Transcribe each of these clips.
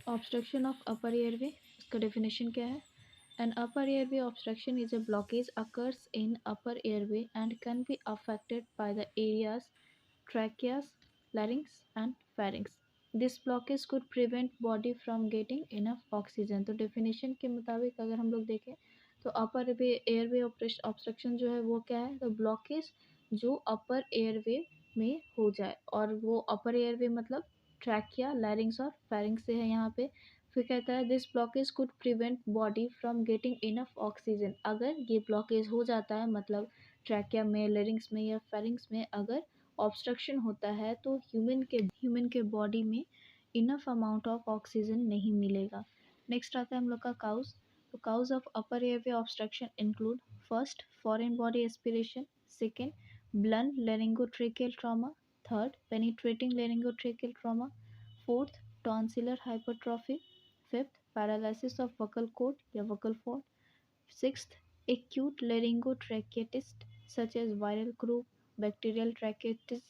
Obstruction of upper airway, इसका definition क्या है? An upper airway obstruction is a blockage occurs in upper airway and can be affected by the areas tracheas, larynx and pharynx. This blockage could prevent body from getting enough oxygen. तो definition के मुताबिक अगर हम लोग देखें तो अपर airway obstruction जो है वो क्या है? तो ब्लॉकेज जो अपर एयरवे में हो जाए, और वो अपर एयरवे मतलब ट्रैकिया, लैरिंग्स और फेरिंग्स से है यहाँ पे। फिर कहता है this blockage could prevent body from getting enough oxygen. अगर ये ब्लॉकेज हो जाता है, मतलब ट्रैकिया में, लेरिंग्स में या फेरिंग्स में अगर ऑब्स्ट्रक्शन होता है, तो ह्यूमन के बॉडी में इनफ अमाउंट ऑफ ऑक्सीजन नहीं मिलेगा। नेक्स्ट आता है हम लोग का काउज। तो cause of upper airway obstruction include first foreign body aspiration, second blunt laryngotracheal trauma, third penetrating laryngotracheal trauma, fourth tonsillar hypertrophy, fifth paralysis of vocal cord या vocal fold, sixth acute laryngotracheitis such as viral croup, bacterial tracheitis,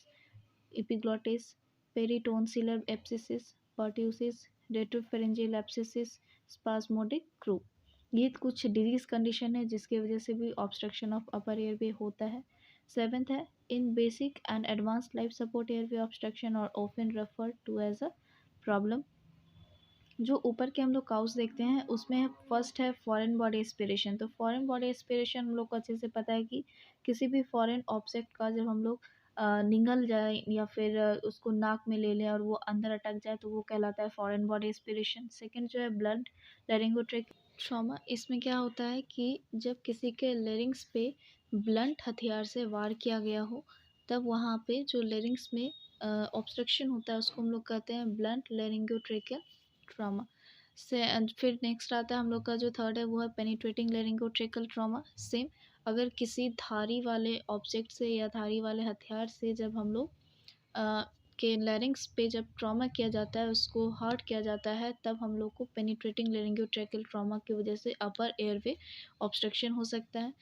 epiglottis, peritonsillar abscesses, pertussis, retropharyngeal abscesses, spasmodic croup। ये कुछ disease condition है जिसकी वजह से भी obstruction of upper airway होता है। सेवेंथ है in basic and advanced life support airway obstruction और often referred to as a problem. जो ऊपर के हम लोग काउस देखते हैं उसमें फर्स्ट है फॉरेन बॉडी एस्पिरेशन। तो फॉरेन बॉडी एस्पिरेशन हम लोग को अच्छे से पता है कि किसी भी फॉरेन ऑब्जेक्ट का जब हम लोग निगल जाए या फिर उसको नाक में ले लें और वो अंदर अटक जाए तो वो कहलाता है फॉरेन बॉडी एस्पिरेशन। सेकंड जो है ब्लंट लेरिंगोट्रेक ट्रॉमा। इसमें क्या होता है कि जब किसी के लेरिंग्स पे ब्लंट हथियार से वार किया गया हो, तब वहाँ पे जो लेरिंग्स में ऑब्स्ट्रक्शन होता है उसको हम लोग कहते हैं ब्लंट लेरिंगोट्रेकियल ट्रॉमा। से फिर नेक्स्ट आता है हम लोग का जो थर्ड है वो है पेनिट्रेटिंग लेरिंगोट्रेकल ट्रॉमा। सेम, अगर किसी धारी वाले ऑब्जेक्ट से या धारी वाले हथियार से जब हम लोग के लैरिंग्स पे जब ट्रॉमा किया जाता है, उसको हर्ट किया जाता है, तब हम लोग को पेनिट्रेटिंग लेरिंगोट्रेकल ट्रॉमा की वजह से अपर एयरवे ऑब्स्ट्रक्शन हो सकता है।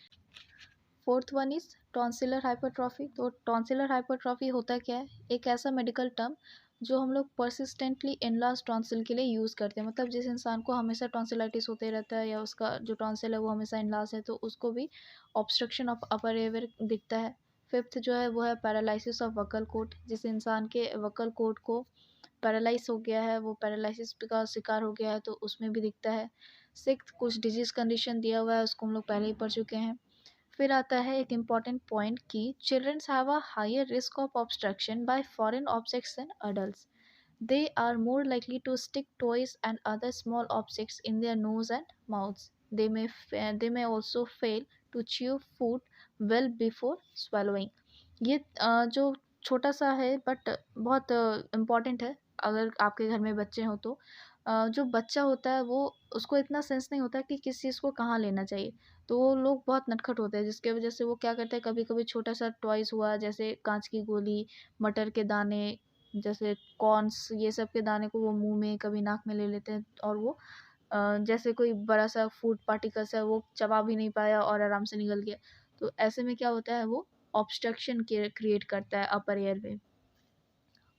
Fourth one is tonsillar hypertrophy. तो टॉन्सिलर हाइपरट्रॉफी होता क्या है? एक ऐसा मेडिकल टर्म जो हम लोग परसिस्टेंटली एनलार्ज टॉन्सिल के लिए यूज़ करते हैं। मतलब जिस इंसान को हमेशा टॉन्सिलाइटिस होते रहता है या उसका जो टॉन्सिल है वो हमेशा एनलार्ज है, तो उसको भी ऑब्स्ट्रक्शन ऑफ अपर एयर दिखता है। फिफ्थ जो है वो है पैरालिसिस ऑफ वोकल कॉर्ड। जिस इंसान के वोकल कॉर्ड को पैरालाइज हो गया है, वो पैरालिसिस का शिकार हो गया है, तो उसमें भी दिखता है। सिक्स्थ कुछ डिजीज़ कंडीशन दिया हुआ है, उसको हम लोग पहले ही पढ़ चुके हैं। फिर आता है एक इम्पॉर्टेंट पॉइंट कि childrens have a higher risk of obstruction by foreign objects than adults. They are more likely to stick toys and other small objects in their nose and mouths. They may also fail to chew food well before swallowing. ये जो छोटा सा है but बहुत important है। अगर आपके घर में बच्चे हों तो जो बच्चा होता है वो, उसको इतना सेंस नहीं होता कि किस चीज़ को कहाँ लेना चाहिए, तो वो लोग बहुत नटखट होते हैं, जिसके वजह से वो क्या करते हैं, कभी कभी छोटा सा टॉयज़ हुआ जैसे कांच की गोली, मटर के दाने, जैसे कॉर्न्स, ये सब के दाने को वो मुंह में कभी नाक में ले लेते हैं, और वो जैसे कोई बड़ा सा फूड पार्टिकल्स है वो चबा भी नहीं पाया और आराम से निकल गया। तो ऐसे में क्या होता है, वो ऑब्स्ट्रक्शन क्रिएट करता है अपर एयरवे।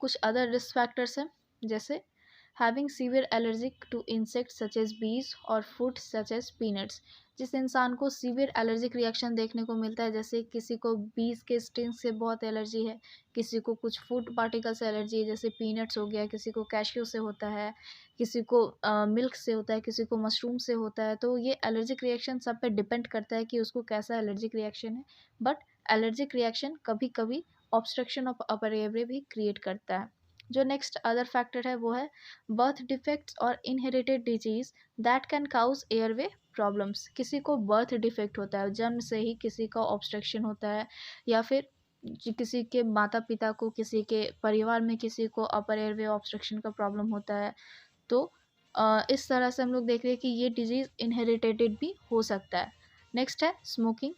कुछ अदर रिस्क फैक्टर्स हैं, जैसे having severe allergic to insects such as bees और फूड सच एज पीनट्स। जिस इंसान को सीवियर एलर्जिक रिएक्शन देखने को मिलता है, जैसे किसी को बीज के स्टिंग से बहुत एलर्जी है, किसी को कुछ फूड पार्टिकल से एलर्जी है जैसे पीनट्स हो गया, किसी को कैश्यू से होता है, किसी को मिल्क से होता है, किसी को मशरूम से होता है। तो ये एलर्जिक रिएक्शन सब पे डिपेंड करता है कि उसको कैसा एलर्जिक रिएक्शन है। बट एलर्जिक रिएक्शन कभी कभी ऑब्स्ट्रक्शन ऑफ अपर एयरवे भी क्रिएट करता है। जो नेक्स्ट अदर फैक्टर है वो है बर्थ डिफेक्ट्स और inherited disease that can cause airway problems. किसी को बर्थ डिफेक्ट होता है, जन्म से ही किसी का ऑब्स्ट्रक्शन होता है, या फिर किसी के माता पिता को, किसी के परिवार में किसी को अपर एयरवे ऑब्स्ट्रक्शन का प्रॉब्लम होता है, तो इस तरह से हम लोग देख रहे हैं कि ये डिजीज़ इनहेरिटेड भी हो सकता है। नेक्स्ट है स्मोकिंग।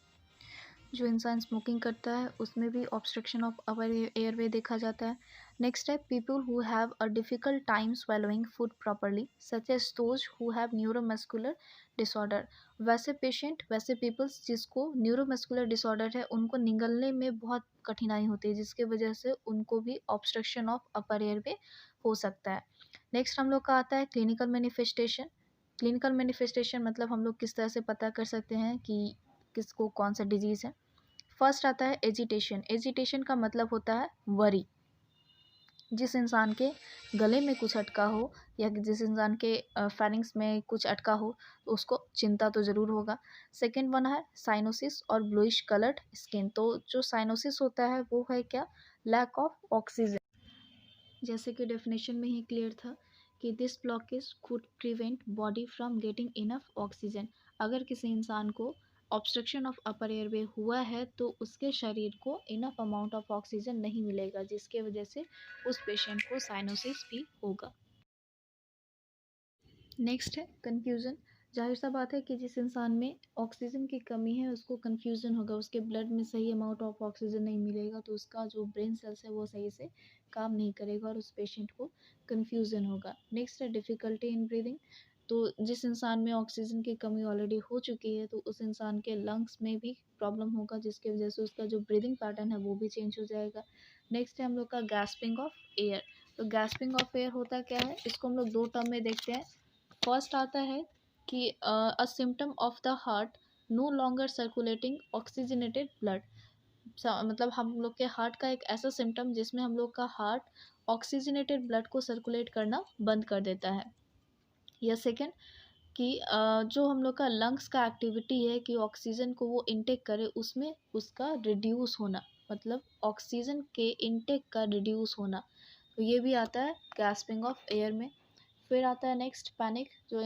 जो इंसान स्मोकिंग करता है उसमें भी ऑब्स्ट्रक्शन ऑफ अपर एयरवे देखा जाता है। नेक्स्ट है people who have a difficult time swallowing food properly such as those who have neuromuscular disorder. वैसे पीपल्स जिसको न्यूरोमस्कुलर डिसऑर्डर है, उनको निगलने में बहुत कठिनाई होती है, जिसके वजह से उनको भी ऑब्स्ट्रक्शन ऑफ अपर एयरवे हो सकता है। नेक्स्ट हम लोग का आता है क्लिनिकल मैनिफेस्टेशन। क्लिनिकल मैनिफेस्टेशन मतलब हम लोग किस तरह से पता कर सकते हैं कि किसको कौन सा डिजीज़ है। फर्स्ट आता है एजिटेशन। एजिटेशन का मतलब होता है वरी। जिस इंसान के गले में कुछ अटका हो या जिस इंसान के फेरिंग्स में कुछ अटका हो तो उसको चिंता तो ज़रूर होगा। सेकंड वन है साइनोसिस और ब्लूइश कलर्ड स्किन। तो जो साइनोसिस होता है वो है क्या, लैक ऑफ ऑक्सीजन। जैसे कि डेफिनेशन में ही क्लियर था कि this blockage could prevent body from getting enough oxygen. अगर किसी इंसान को ऑब्स्ट्रक्शन ऑफ अपर एयरवे हुआ है तो उसके शरीर को इनफ अमाउंट ऑफ ऑक्सीजन नहीं मिलेगा, जिसके वजह से उस पेशेंट को साइनोसिस भी होगा। नेक्स्ट है कन्फ्यूज़न। जाहिर सा बात है कि जिस इंसान में ऑक्सीजन की कमी है उसको कन्फ्यूज़न होगा, उसके ब्लड में सही अमाउंट ऑफ ऑक्सीजन नहीं मिलेगा तो उसका जो ब्रेन सेल्स है वो सही से काम नहीं करेगा और उस पेशेंट को कन्फ्यूज़न होगा। नेक्स्ट है डिफ़िकल्टी इन ब्रीदिंग। तो जिस इंसान में ऑक्सीजन की कमी ऑलरेडी हो चुकी है तो उस इंसान के लंग्स में भी प्रॉब्लम होगा, जिसकी वजह से उसका जो ब्रीदिंग पैटर्न है वो भी चेंज हो जाएगा। नेक्स्ट है हम लोग का गैस्पिंग ऑफ एयर। तो गैस्पिंग ऑफ एयर होता क्या है, इसको हम लोग दो टर्म में देखते हैं। फर्स्ट आता है कि a symptom of the heart no longer circulating oxygenated blood. मतलब हम लोग के हार्ट का एक ऐसा सिम्टम जिसमें हम लोग का हार्ट ऑक्सीजनेटेड ब्लड को सर्कुलेट करना बंद कर देता है। या सेकेंड कि जो हम लोग का लंग्स का एक्टिविटी है कि ऑक्सीजन को वो इनटेक करे उसमें उसका रिड्यूस होना, मतलब ऑक्सीजन के इनटेक का रिड्यूस होना। तो ये भी आता है गैस्पिंग ऑफ एयर में। फिर आता है नेक्स्ट पैनिक। जो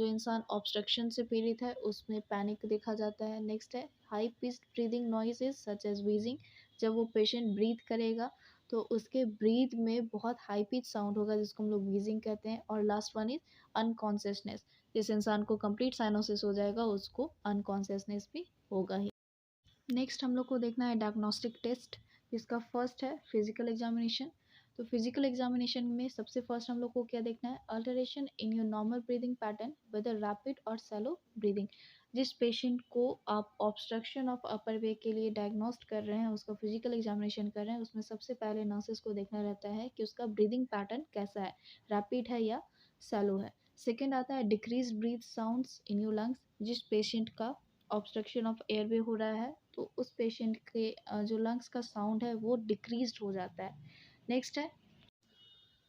इंसान ऑब्स्ट्रक्शन से पीड़ित है उसमें पैनिक देखा जाता है। नेक्स्ट है high pitched breathing noises such as wheezing. जब वो पेशेंट ब्रीथ करेगा तो उसके ब्रीथ में बहुत हाई पिच साउंड होगा जिसको हम लोग व्हीजिंग कहते हैं। और लास्ट वन इज अनकॉन्शियसनेस। जिस इंसान को कंप्लीट साइनोसिस हो जाएगा उसको अनकॉन्शियसनेस भी होगा ही। नेक्स्ट हम लोग को देखना है डायग्नोस्टिक टेस्ट, जिसका फर्स्ट है फिजिकल एग्जामिनेशन। तो फिजिकल एग्जामिनेशन में सबसे फर्स्ट हम लोग को क्या देखना है, alteration in your normal breathing pattern whether rapid और सैलो ब्रीदिंग। जिस पेशेंट को आप ऑब्स्ट्रक्शन ऑफ अपर वे के लिए डायग्नोस्ट कर रहे हैं, उसका फिजिकल एग्जामिनेशन कर रहे हैं, उसमें सबसे पहले नर्सेस को देखना रहता है कि उसका ब्रीदिंग पैटर्न कैसा है, रैपिड है या सैलो है। सेकेंड आता है decrease breath sounds in your lungs. जिस पेशेंट का ऑब्स्ट्रक्शन ऑफ एयरवे हो रहा है तो उस पेशेंट के जो लंग्स का साउंड है वो डिक्रीज्ड हो जाता है। नेक्स्ट है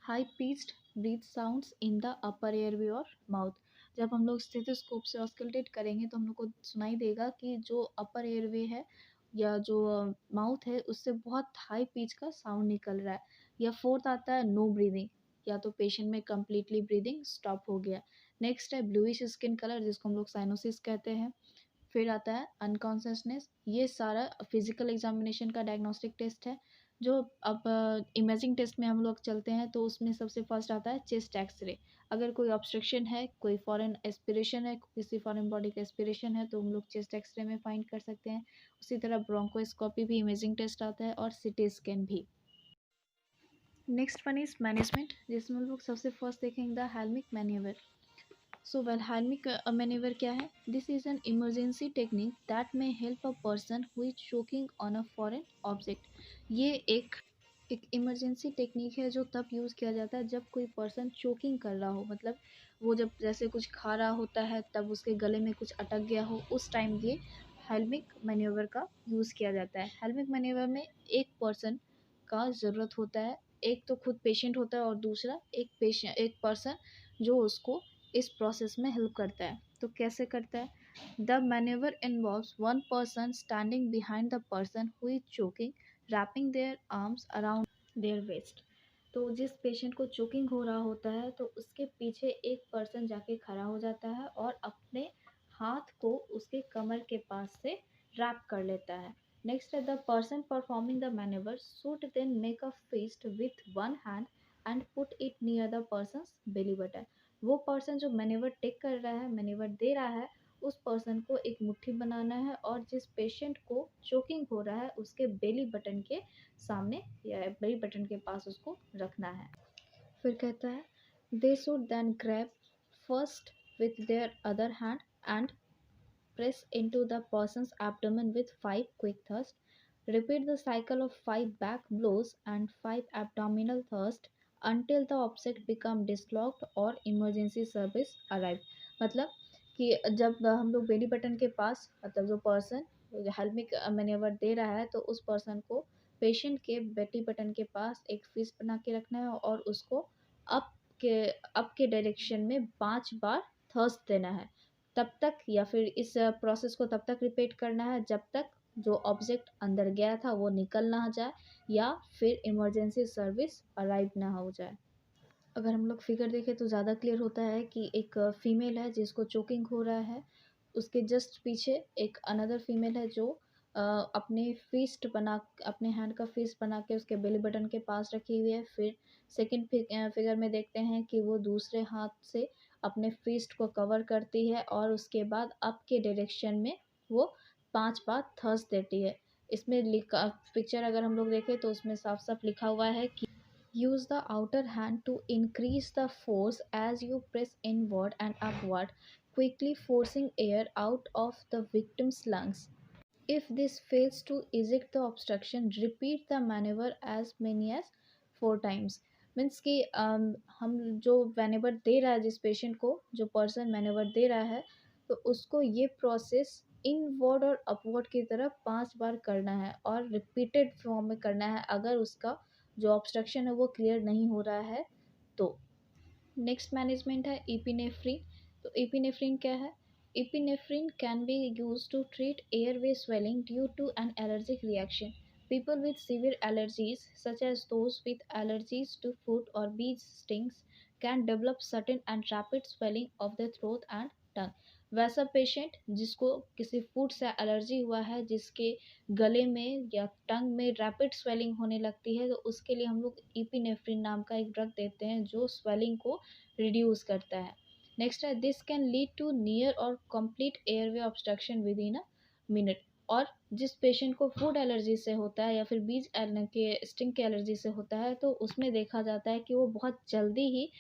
high pitched breath sounds in the upper airway और माउथ। जब हम लोग स्टेथोस्कोप से ऑस्कल्टेट करेंगे तो हम लोग को सुनाई देगा कि जो अपर एयरवे है या जो माउथ है उससे बहुत हाई पिच का साउंड निकल रहा है। या फोर्थ आता है नो ब्रीदिंग, या तो पेशेंट में कम्प्लीटली ब्रीदिंग स्टॉप हो गया। नेक्स्ट है ब्लूइश स्किन कलर जिसको हम लोग साइनोसिस कहते हैं। फिर आता है अनकॉन्शियसनेस। ये सारा फिजिकल एग्जामिनेशन का डायग्नोस्टिक टेस्ट है। जो अब इमेजिंग टेस्ट में हम लोग चलते हैं तो उसमें सबसे फर्स्ट आता है चेस्ट एक्सरे। अगर कोई ऑब्स्ट्रक्शन है, कोई फॉरेन एस्पिरेशन है, किसी फॉरेन बॉडी का एस्पिरेशन है तो हम लोग चेस्ट एक्सरे में फाइंड कर सकते हैं। उसी तरह ब्रोंकोस्कोपी भी इमेजिंग टेस्ट आता है और सिटी स्कैन भी। नेक्स्ट वन इज मैनेजमेंट, जिसमें हम लोग सबसे फर्स्ट देखेंगे द हेल्मिक मैन्यूवर। सो वेल हेल्मिक मैन्यूवर क्या है, this is an emergency technique that may help a person who is choking on a foreign object. ये एक इमरजेंसी टेक्निक है जो तब यूज़ किया जाता है जब कोई पर्सन चोकिंग कर रहा हो, मतलब वो जब जैसे कुछ खा रहा होता है तब उसके गले में कुछ अटक गया हो, उस टाइम ये हेल्मिक मैन्यूवर का यूज़ किया जाता है। हेल्मिक मैन्यूवर में एक पर्सन का ज़रूरत होता है, एक तो खुद पेशेंट होता है और दूसरा एक पर्सन जो उसको इस प्रोसेस में हेल्प करता है। तो कैसे करता है, the maneuver involves one person standing behind the person who is choking wrapping their arms around their waist. तो जिस पेशेंट को चोकिंग हो रहा होता है तो उसके पीछे एक पर्सन जाके खड़ा हो जाता है और अपने हाथ को उसके कमर के पास से रैप कर लेता है। नेक्स्ट है the person performing the maneuver should then make a fist with one hand and put it near the person's belly button. वो पर्सन जो मैन्यूवर टेक कर रहा है, मैन्यूवर दे रहा है, उस पर्सन को एक मुट्ठी बनाना है और जिस पेशेंट को चोकिंग हो रहा है उसके बेली बटन के सामने या बेली बटन के पास उसको रखना है। फिर कहता है they should then grab first with their other hand and press into the person's abdomen with 5 quick thrusts. Repeat the cycle of 5 back blows and 5 abdominal thrusts until the object become dislodged or emergency service arrive। मतलब कि जब हम लोग belly button के पास, मतलब जो person हेल्मिक मैन्योवर दे रहा है, तो उस पर्सन को पेशेंट के बेली बटन के पास एक फिस्ट बना के रखना है और उसको अप के अप के डायरेक्शन में 5 बार थर्स्ट देना है। तब तक, या फिर इस प्रोसेस को तब तक रिपीट करना है जब तक जो ऑब्जेक्ट अंदर गया था वो निकल ना जाए या फिर इमरजेंसी सर्विस अराइव ना हो जाए। अगर हम लोग फिगर देखें तो ज़्यादा क्लियर होता है कि एक फीमेल है जिसको चोकिंग हो रहा है, उसके जस्ट पीछे एक अनदर फीमेल है जो अपने फिस्ट बना अपने हैंड का फिस्ट बना के उसके बेली बटन के पास रखी हुई है। फिर सेकंड फिगर में देखते हैं कि वो दूसरे हाथ से अपने फिस्ट को कवर करती है और उसके बाद अप के डायरेक्शन में वो 5 बार थर्स्ट देती है। इसमें लिखा पिक्चर अगर हम लोग देखें तो उसमें साफ साफ लिखा हुआ है कि use the outer hand to increase the force as you press inward and upward, quickly forcing air out of the victim's lungs. If this fails to eject the obstruction, repeat the maneuver as many as 4 times। Means कि हम जो manoeuvre दे रहा है, जिस patient को जो person manoeuvre दे रहा है, तो उसको ये प्रोसेस इनवर्ड और अपवर्ड की तरफ 5 बार करना है और रिपीटेड फॉर्म में करना है अगर उसका जो ऑब्स्ट्रक्शन है वो क्लियर नहीं हो रहा है तो। नेक्स्ट मैनेजमेंट है इपिनेफ्रिन। तो इपिनेफ्रिन क्या है? Epinephrine can be use to treat airway swelling due to an allergic reaction. People with severe allergies, such as those with allergies to food or bee stings, can develop sudden and rapid swelling of the throat and tongue। वैसा patient जिसको किसी food से allergy हुआ है, जिसके गले में या टंग में रैपिड स्वेलिंग होने लगती है, तो उसके लिए हम लोग इपिनेफ्रिन नाम का एक ड्रग देते हैं जो स्वेलिंग को रिड्यूस करता है। नेक्स्ट है this can lead to near और complete airway obstruction within a minute. और जिस पेशेंट को फूड एलर्जी से होता है या फिर बीज के स्टिंग के एलर्जी से होता है, तो उसमें देखा जाता है कि वो बहुत जल्दी ही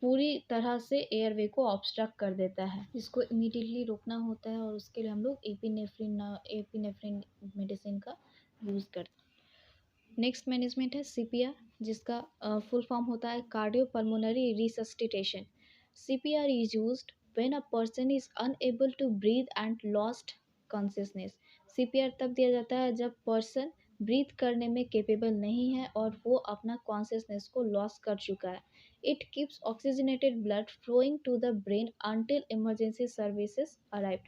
पूरी तरह से एयरवे को ऑब्स्ट्रक्ट कर देता है, जिसको इमीडिएटली रोकना होता है और उसके लिए हम लोग एपिनेफ्रिन मेडिसिन का यूज़ करते हैं। नेक्स्ट मैनेजमेंट है सीपीआर, जिसका फुल फॉर्म होता है cardiopulmonary resuscitation. CPR is used when a person is unable to breathe and lost consciousness. CPR तब दिया जाता है जब पर्सन ब्रीथ करने में केपेबल नहीं है और वो अपना कॉन्शियसनेस को लॉस कर चुका है। It keeps oxygenated blood flowing to the brain until emergency services arrive.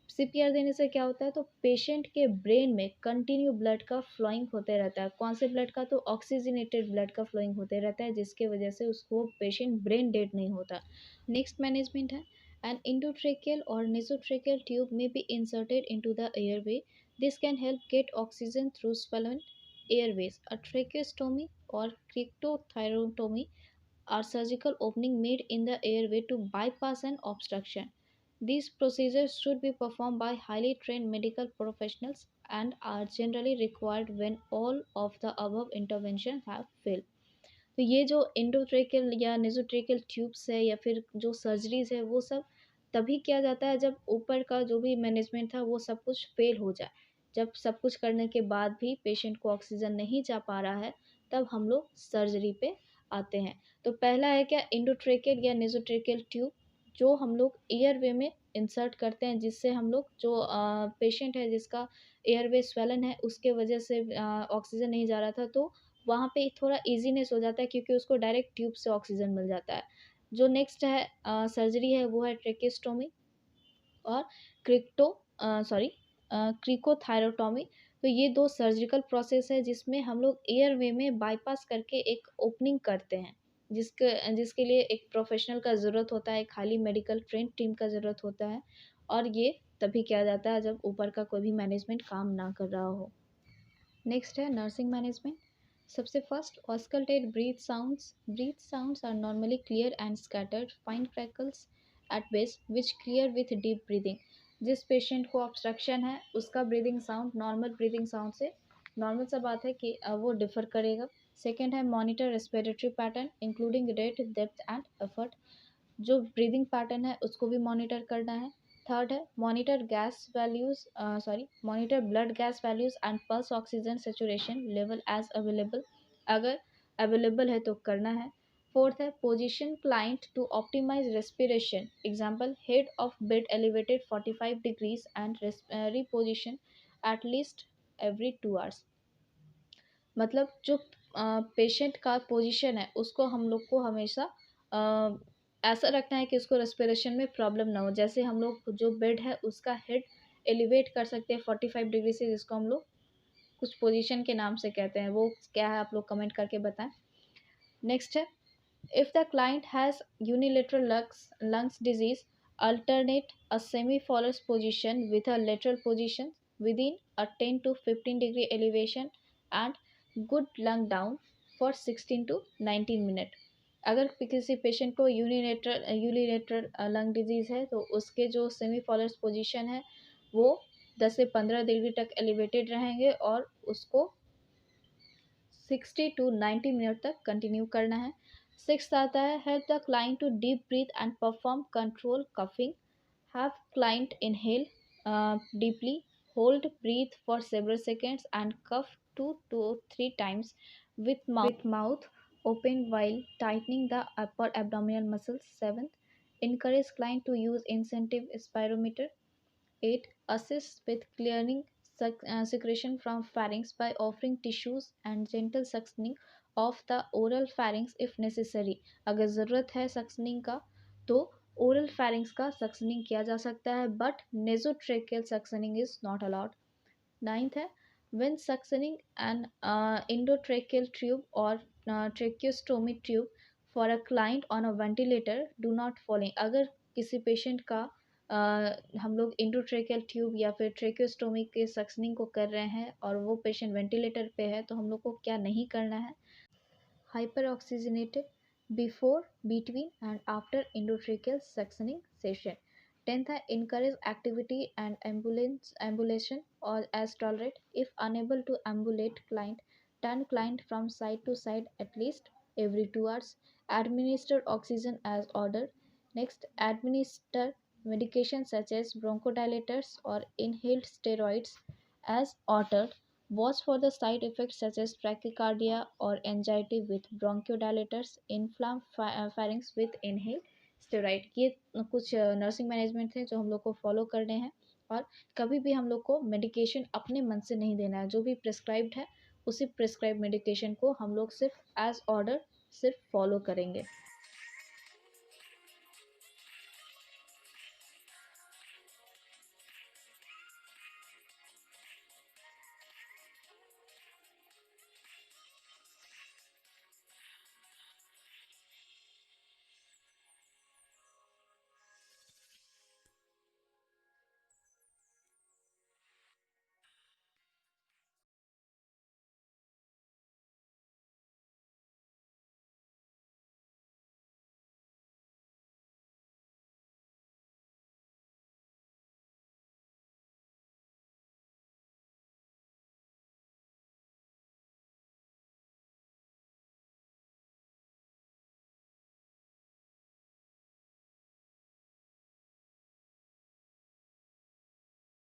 CPR देने से क्या होता है, तो पेशेंट के ब्रेन में कंटिन्यू ब्लड का फ्लोइंग होते रहता है। कौन से ब्लड का? तो ऑक्सीजनेटेड ब्लड का फ्लोइंग होते रहता है, जिसके वजह से उसको पेशेंट ब्रेन डेड नहीं होता। नेक्स्ट मैनेजमेंट है एन इंडोट्रेकियल और नेसोट्रेकियल ट्यूब में be inserted into the airway. This can help gate oxygen through swollen airways। A tracheostomy or cryptothyrotomy are surgical opening made in the airway to bypass an obstruction। These procedures should be performed by highly trained medical professionals and are generally required when all of the above interventions have failed। तो ये जो endotracheal या नेजोट्रेकियल tubes है या फिर जो surgeries है, वो सब तभी किया जाता है जब ऊपर का जो भी मैनेजमेंट था वो सब कुछ फेल हो जाए। जब सब कुछ करने के बाद भी पेशेंट को ऑक्सीजन नहीं जा पा रहा है, तब हम लोग सर्जरी पे आते हैं। तो पहला है क्या? इंडोट्रेकियल या नेजोट्रेकियल ट्यूब, जो हम लोग एयरवे में इंसर्ट करते हैं, जिससे हम लोग जो पेशेंट है जिसका एयरवे स्वेलन है उसके वजह से ऑक्सीजन नहीं जा रहा था, तो वहाँ पे थोड़ा ईजीनेस हो जाता है क्योंकि उसको डायरेक्ट ट्यूब से ऑक्सीजन मिल जाता है। जो नेक्स्ट है सर्जरी है वो है ट्रेकेस्टोमी और क्रिक्टो सॉरी क्रिकोथायरोटोमी। तो ये दो सर्जिकल प्रोसेस है जिसमें हम लोग एयरवे में बाईपास करके एक ओपनिंग करते हैं, जिसके लिए एक प्रोफेशनल का ज़रूरत होता है, एक हाईली मेडिकल ट्रेन टीम का ज़रूरत होता है, और ये तभी किया जाता है जब ऊपर का कोई भी मैनेजमेंट काम ना कर रहा हो। नेक्स्ट है नर्सिंग मैनेजमेंट। सबसे first auscultated breath sounds are normally clear and scattered fine crackles at base which clear with deep breathing. जिस पेशेंट को ऑब्स्ट्रक्शन है उसका breathing sound normal breathing sound से, नॉर्मल सा बात है कि वो डिफर करेगा। सेकेंड है monitor respiratory pattern including rate, depth and effort. जो ब्रीदिंग पैटर्न है उसको भी मॉनिटर करना है। थर्ड है monitor blood gas values and pulse oxygen saturation level as available. अगर अवेलेबल है तो करना है। फोर्थ है position client to optimize respiration, example head of bed elevated 45 degrees and reposition at least every 2 hours. मतलब जो patient का position है उसको हम लोग को हमेशा ऐसा रखना है कि उसको रेस्पिरेशन में प्रॉब्लम ना हो। जैसे हम लोग जो बेड है उसका हेड एलिवेट कर सकते हैं 45 डिग्री से, जिसको हम लोग कुछ पोजीशन के नाम से कहते हैं, वो क्या है आप लोग कमेंट करके बताएं। नेक्स्ट है if the client has unilateral lungs disease, alternate a semi-false position with a lateral position within a 10 to 15 degree elevation and good lung down for 16 to 19 minutes। अगर किसी पेशेंट को यूनिलेटरल लंग डिजीज़ है तो उसके जो semi false position है वो 10 से 15 डिग्री तक एलिवेटेड रहेंगे और उसको 60 to 90 मिनट तक कंटिन्यू करना है। सिक्स आता है help the client to deep breath and perform control coughing, have client inhale deeply, hold breath for several seconds and cough 2 to 3 times with mouth open while tightening the upper abdominal muscles। Seventh, encourage client to use incentive spirometer। 8. Assist with clearing secretion from pharynx by offering tissues and gentle suctioning of the oral pharynx if necessary। अगर ज़रूरत है suctioning का तो oral pharynx का suctioning किया जा सकता है, but nasotracheal suctioning is not allowed. Ninth है when suctioning an endotracheal tube or tracheostomy tube for a client on a ventilator, do not following। अगर किसी पेशेंट का हम लोग इंडोट्रेकियल ट्यूब या फिर ट्रेकियोस्टोमी के सक्सनिंग को कर रहे हैं और वो पेशेंट वेंटिलेटर पे है तो हम लोग को क्या नहीं करना है, hyper oxygenated before, between and after endotracheal suctioning session। 10th है encourage activity and ambulation or as tolerate, if unable to ambulate client, turn client from side to side at least every 2 hours, administer oxygen as ordered। Next, administer medication such as bronchodilators or inhaled steroids as ordered, watch for the side effects such as tachycardia or anxiety with bronchodilators, inflamed pharynx with inhaled steroid। ये कुछ nursing management है जो हम लोग को follow करने हैं और कभी भी हम लोग को मेडिकेशन अपने मन से नहीं देना है। जो भी प्रिस्क्राइब्ड है उसी प्रिस्क्राइब मेडिकेशन को हम लोग सिर्फ एज ऑर्डर सिर्फ फॉलो करेंगे।